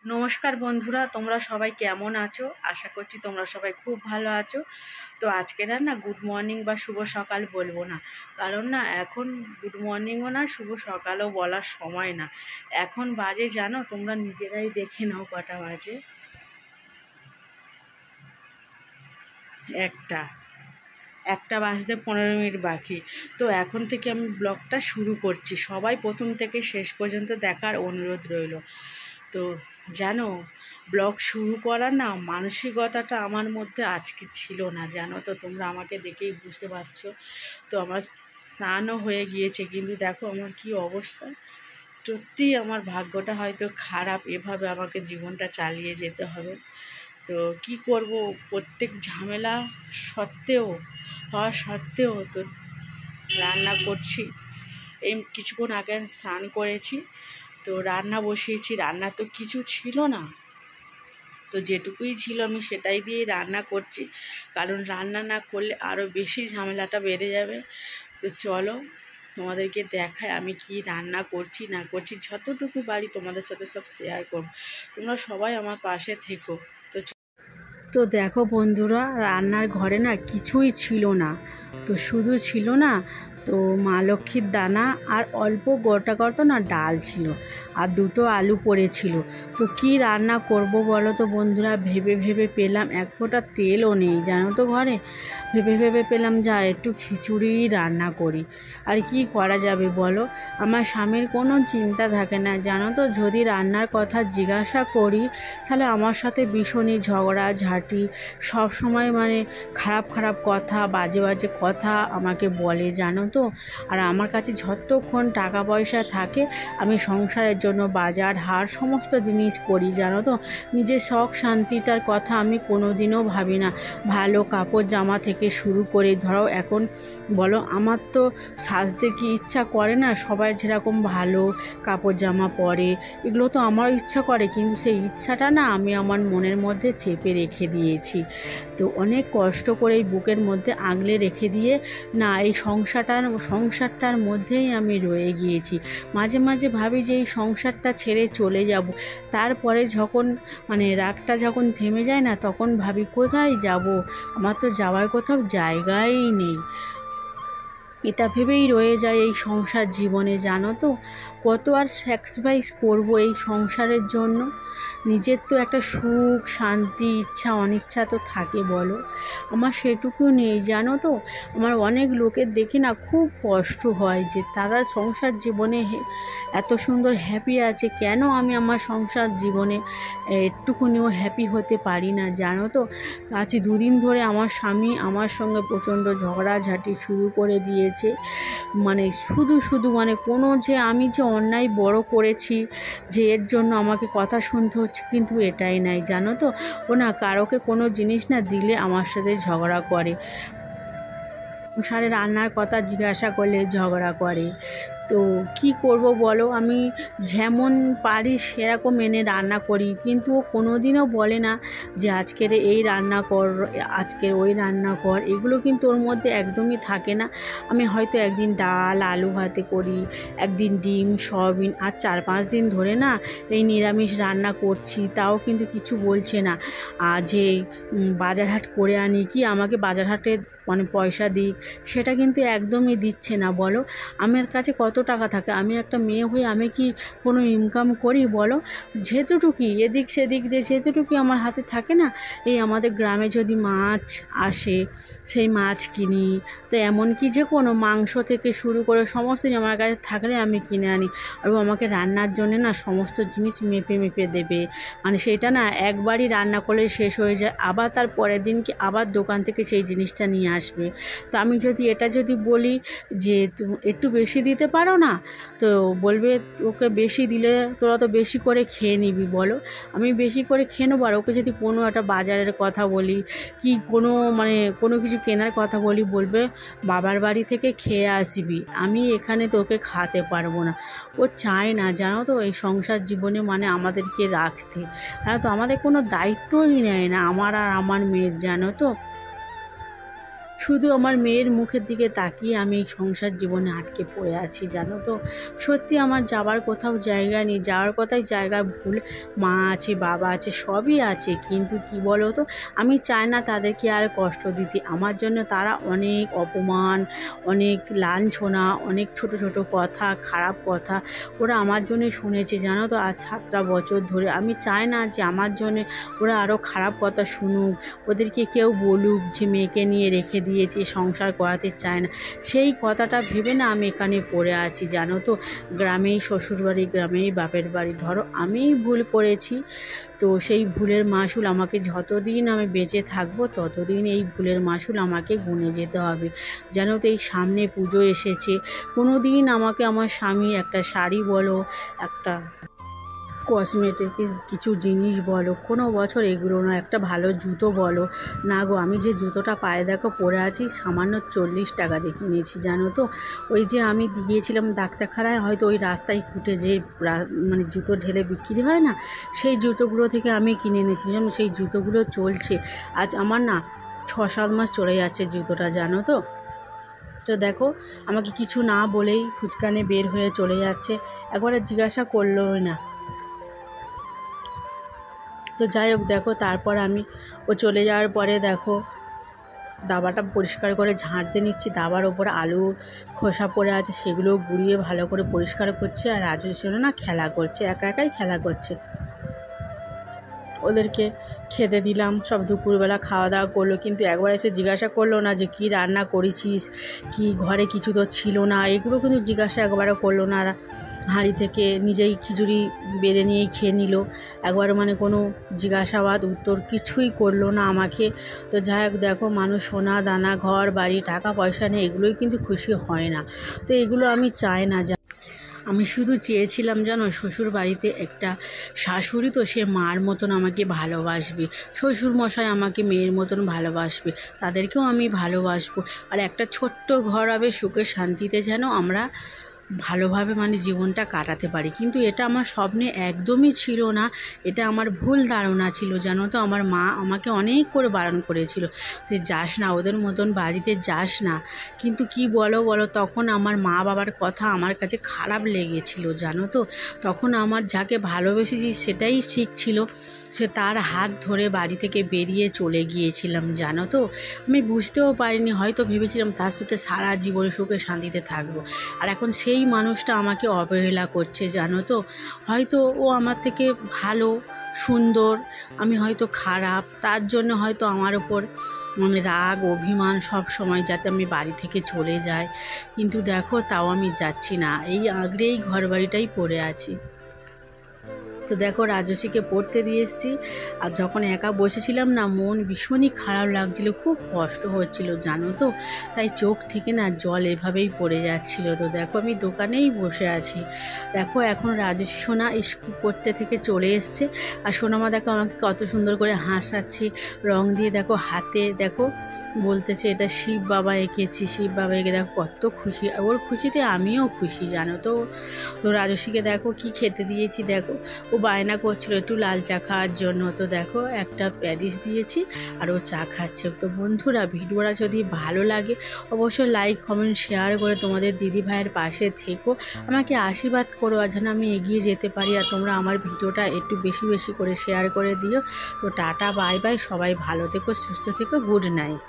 নমস্কার বন্ধুরা, তোমরা সবাই কেমন আছো? আশা করছি তোমরা সবাই খুব ভালো আছো। তো আজকে না গুড মর্নিং বা শুভ সকাল বলবো না, কারণ না এখন গুড মর্নিংও না শুভ সকালও বলার সময় না। এখন বাজে জানো, তোমরা নিজেরাই দেখে নাও কটা বাজে। একটা বাজতে 15 মিনিট বাকি। তো এখন থেকে আমি ব্লগটা শুরু করছি, সবাই প্রথম থেকে শেষ পর্যন্ত দেখার অনুরোধ রইল। তো জানো, ব্লগ শুরু করার না মানসিকতাটা আমার মধ্যে আজকে ছিল না, জানো তো। তোমরা আমাকে দেখেই বুঝতে পারছো। তো আমার স্নানও হয়ে গিয়েছে, কিন্তু দেখো আমার কি অবস্থা। সত্যিই আমার ভাগ্যটা হয়তো খারাপ, এভাবে আমাকে জীবনটা চালিয়ে যেতে হবে। তো কি করব, প্রত্যেক ঝামেলা সত্ত্বেও হওয়া সত্ত্বেও তো রান্না করছি। এই কিছুক্ষণ আগে আমি স্নান করেছি, তো রান্না বসিয়েছি। রান্না তো কিছু ছিল না, তো যেটুকুই ছিল আমি সেটাই দিয়ে রান্না করছি, কারণ রান্না না করলে আরও বেশি ঝামেলাটা বেড়ে যাবে। তো চলো তোমাদেরকে দেখায় আমি কি রান্না করছি না করছি, যতটুকু পারি তোমাদের সাথে সব শেয়ার করব। তোমরা সবাই আমার পাশে থেকো। তো দেখো বন্ধুরা, রান্নার ঘরে না কিছুই ছিল না, তো শুধু ছিল না তো মা লক্ষ্মীর দানা আর অল্প গোটা না ডাল ছিল, আর দুটো আলু পড়েছিল। তো কি রান্না করব বলো তো বন্ধুরা, ভেবে ভেবে পেলাম এক ফোঁটা তেলও নেই, জানো তো ঘরে। ভেবে ভেবে পেলাম যা একটু খিচুড়ি রান্না করি। আর কি করা যাবে বলো, আমার স্বামীর কোনো চিন্তা থাকে না, জানো তো। যদি রান্নার কথা জিজ্ঞাসা করি তাহলে আমার সাথে ভীষণই ঝগড়াঝাঁটি, সব সময় মানে খারাপ খারাপ কথা, বাজে বাজে কথা আমাকে বলে, জানো তো। আর আমার কাছে যতক্ষণ টাকা পয়সা থাকে আমি সংসারের জন্য বাজার হাট সমস্ত জিনিস করি, জানো তো। নিজের শখ শান্তিটার কথা আমি কোনো দিনও ভাবি না। ভালো কাপড় জামা থেকে শুরু করে ধরো, এখন বলো আমার তো সাজতে কি ইচ্ছা করে না? সবাই যেরকম ভালো কাপড় জামা পরে, এগুলো তো আমারও ইচ্ছা করে, কিন্তু সেই ইচ্ছাটা না আমি আমার মনের মধ্যে চেপে রেখে দিয়েছি। তো অনেক কষ্ট করে এই বুকের মধ্যে আগলে রেখে দিয়ে না এই সংসারটার মধ্যেই আমি রয়ে গিয়েছি। মাঝে মাঝে ভাবি যে এই সংসারটা ছেড়ে চলে যাব, তারপরে যখন মানে রাগটা যখন থেমে যায় না, তখন ভাবি কোথায় যাব, আমার তো যাওয়ার কোথাও জায়গাই নেই। এটা ভেবেই রয়ে যায় এই সংসার জীবনে, জানো তো। কত আর স্যাক্রিফাইস করব এই সংসারের জন্য। নিজের তো একটা সুখ শান্তি ইচ্ছা অনিচ্ছা তো থাকে বলো, আমার সেটুকু নেই, জানো তো। আমার অনেক লোকের দেখি না খুব কষ্ট হয় যে তারা সংসার জীবনে এত সুন্দর হ্যাপি আছে, কেন আমি আমার সংসার জীবনে একটুকুনিও হ্যাপি হতে পারি না, জানো তো। আজ 2 দিন ধরে আমার স্বামী আমার সঙ্গে প্রচণ্ড ঝগড়াঝাঁটি শুরু করে দিয়েছে। মানে শুধু মানে কোনো যে আমি যে অন্যায় বড় করেছি যে এর জন্য আমাকে কথা শুনতে হচ্ছে, কিন্তু এটাই নাই, জানো তো। ও না কারোকে কোনো জিনিস না দিলে আমার সাথে ঝগড়া করে, সংসারে রান্নার কথা জিজ্ঞাসা করলে ঝগড়া করে। তো কি করব বলো, আমি যেমন পারি সেরকম এনে রান্না করি, কিন্তু ও কোনো দিনও বলে না যে আজকের এই রান্না কর, আজকে ওই রান্না কর। এগুলো কিন্তু ওর মধ্যে একদমই থাকে না। আমি হয়তো একদিন ডাল আলু ভাতে করি, একদিন ডিম সয়াবিন, আর 4-5 দিন ধরে না এই নিরামিষ রান্না করছি, তাও কিন্তু কিছু বলছে না। আর যে বাজার হাট করে আনি, কি আমাকে বাজার হাটে মানে পয়সা দিই, সেটা কিন্তু একদমই দিচ্ছে না বলো। আমার কাছে কত টাকা থাকে, আমি একটা মেয়ে হয়ে আমি কি কোনো ইনকাম করি বলো? যেতটুকুই এদিক সেদিক দিয়ে যেতটুকুই আমার হাতে থাকে না, এই আমাদের গ্রামে যদি মাছ আসে সেই মাছ কিনি। তো এমনকি যে কোনো মাংস থেকে শুরু করে সমস্ত আমার কাছে থাকলে আমি কিনে আনি। আর ও আমাকে রান্নার জন্যে না সমস্ত জিনিস মেপে মেপে দেবে, মানে সেইটা না একবারই রান্না করলে শেষ হয়ে যায়, আবার তার পরের দিন কি আবার দোকান থেকে সেই জিনিসটা নিয়ে আসবে। তো আমি যদি এটা যদি বলি যে একটু বেশি দিতে পারো না, তো বলবে ওকে বেশি দিলে তোরা তো বেশি করে খেয়ে নিবি বলো। আমি বেশি করে খেয়ে নেবো, আর ওকে যদি কোনো একটা বাজারের কথা বলি কি কোনো মানে কোনো কিছু কেনার কথা বলি, বলবে বাবার বাড়ি থেকে খেয়ে আসবি, আমি এখানে তোকে খাওয়াতে পারবো না। ও চায় না, জানো তো, এই সংসার জীবনে মানে আমাদেরকে রাখতে। জানো তো আমাদের কোনো দায়িত্বই নেয় না আমার আর আমার মেয়ের, জানো তো। শুধু আমার মেয়ের মুখের দিকে তাকিয়ে আমি এই সংসার জীবনে আটকে পড়ে আছি, জানো তো। সত্যি আমার যাওয়ার কোথাও জায়গা নেই, যাওয়ার কথাই জায়গা ভুল। মা আছে, বাবা আছে, সবই আছে, কিন্তু কি বলো তো, আমি চাই না তাদেরকে আর কষ্ট দিতে। আমার জন্য তারা অনেক অপমান, অনেক লাঞ্ছনা, অনেক ছোট ছোট কথা, খারাপ কথা ওরা আমার জন্য শুনেছে, জানো তো, আজ 7টা বছর ধরে। আমি চাই না যে আমার জন্য ওরা আরও খারাপ কথা শুনুক, ওদেরকে কেউ বলুক যে মেয়েকে নিয়ে রেখে দিয়েছে, সংসার করাতে চায় না। সেই কথাটা ভেবে না আমি এখানে পড়ে আছি, জানো তো। গ্রামেই শ্বশুরবাড়ি, গ্রামেই বাপের বাড়ি। ধরো আমিই ভুল করেছি, তো সেই ভুলের মাসুল আমাকে, যতদিন আমি বেঁচে থাকবো ততদিন এই ভুলের মাসুল আমাকে গুনে যেতে হবে, জানো তো। এই সামনে পুজো এসেছে, কোনো দিন আমাকে আমার স্বামী একটা শাড়ি বলো, একটা কসমেটিক কিছু জিনিস বলো, কোনো বছর এগুলো না, একটা ভালো জুতো বলো না গো। আমি যে জুতোটা পায়ে দেখো পরে আছি, সামান্য 40 টাকা দিয়ে কিনেছি, জানো তো। ওই যে আমি দিয়েছিলাম ডাক্তারখানায়, হয়তো ওই রাস্তায় ফুটে যে মানে জুতো ঢেলে বিক্রি হয় না, সেই জুতোগুলো থেকে আমি কিনে এনেছি, জানো। সেই জুতোগুলো চলছে, আজ আমার না 6-7 মাস চলে যাচ্ছে জুতোটা, জানো তো। তো দেখো আমাকে কিছু না বলেই ফুচকানে বের হয়ে চলে যাচ্ছে, একবারে জিজ্ঞাসা করলোই না। তো যাই হোক, দেখো তারপর ও চলে যাওয়ার পরে দেখো দাবাটা পরিষ্কার করে ঝাঁট দিয়ে নিচ্ছি। দাবার ওপরে আলুর খোসা পড়ে আছে, সেগুলো গুঁড়িয়ে ভালো করে পরিষ্কার করছে। আর রাজুর জন্য না খেলা করছে, একা একাই খেলা করছে। ওদেরকে খেতে দিলাম, সব দুপুরবেলা খাওয়া দাওয়া করলো, কিন্তু একবার এসে জিজ্ঞাসা করলো না যে কী রান্না করেছিস, কি ঘরে কিছু তো ছিল না, এগুলো কিন্তু জিজ্ঞাসা একবারও করলো না। আর হাঁড়ি থেকে নিজেই খিচুড়ি বেড়ে নিয়েই খেয়ে নিল, একবার মানে কোনো জিজ্ঞাসাবাদ উত্তর কিছুই করলো না আমাকে। তো যাই হোক, দেখো মানুষ সোনা দানা, ঘর বাড়ি, টাকা পয়সা নেই, এগুলোই কিন্তু খুশি হয় না। তো এগুলো আমি চাই না। আমি শুধু চেয়েছিলাম, জানো, শ্বশুর বাড়িতে একটা শাশুড়ি, তো সে মার মতন আমাকে ভালোবাসবে, শ্বশুর মশাই আমাকে মেয়ের মতন ভালোবাসবে, তাদেরকেও আমি ভালোবাসবো। আর একটা ছোট্ট ঘর হবে, সুখে শান্তিতে যেন আমরা ভালোভাবে মানে জীবনটা কাটাতে পারি। কিন্তু এটা আমার স্বপ্নে একদমই ছিল না, এটা আমার ভুল ধারণা ছিল, জানো তো। আমার মা আমাকে অনেক করে বারণ করেছিল, তুই যাস না, ওদের মতন বাড়িতে যাস না। কিন্তু কি বলো, তখন আমার মা বাবার কথা আমার কাছে খারাপ লেগেছিল, জানো তো। তখন আমার যাকে ভালোবেসেছি সেটাই ঠিক ছিল, সে তার হাত ধরে বাড়ি থেকে বেরিয়ে চলে গিয়েছিলাম, জানো তো। আমি বুঝতেও পারিনি, হয়তো ভেবেছিলাম তার সাথে সারা জীবন সুখে শান্তিতে থাকবো। আর এখন সেই মানুষটা আমাকে অবহেলা করছে, জানো তো। হয়তো ও আমার থেকে ভালো, সুন্দর, আমি হয়তো খারাপ, তার জন্য হয়তো আমার ওপর মানে রাগ অভিমান সব সময়, যাতে আমি বাড়ি থেকে চলে যাই। কিন্তু দেখো তাও আমি যাচ্ছি না, এই আগড়েই ঘর বাড়িটাই পড়ে আছি। তো দেখো রাজস্বীকে পড়তে দিয়ে এসেছি, আর যখন একা বসেছিলাম না, মন ভীষণই খারাপ লাগছিল, খুব কষ্ট হচ্ছিল, জানো তো। তাই চোখ থেকে না জল এভাবেই পড়ে যাচ্ছিল। তো দেখো আমি দোকানেই বসে আছি। দেখো এখন রাজস্বী সোনা স্কুল পড়তে থেকে চলে এসছে, আর সোনামা দেখো আমাকে কত সুন্দর করে হাসাচ্ছে, রং দিয়ে দেখো হাতে, দেখো বলতেছে এটা শিব বাবা এঁকেছি, শিব বাবা এঁকে। দেখো কত খুশি, ওর খুশিতে আমিও খুশি, জানো তো। তো রাজস্বীকে দেখো কি খেতে দিয়েছি, দেখো ও বায়না করছিল একটু লাল চা খাওয়ার জন্য। তো দেখো একটা প্যারিস দিয়েছি আর ও চা খাচ্ছে। তো বন্ধুরা, ভিডিওটা যদি ভালো লাগে অবশ্যই লাইক কমেন্ট শেয়ার করে তোমাদের দিদি ভাইয়ের পাশে থেকো, আমাকে আশীর্বাদ করো আর যেন আমি এগিয়ে যেতে পারি। আর তোমরা আমার ভিডিওটা একটু বেশি বেশি করে শেয়ার করে দিও। তো টাটা, বাই বাই, সবাই ভালো থেকো, সুস্থ থেকো, গুড নাইট।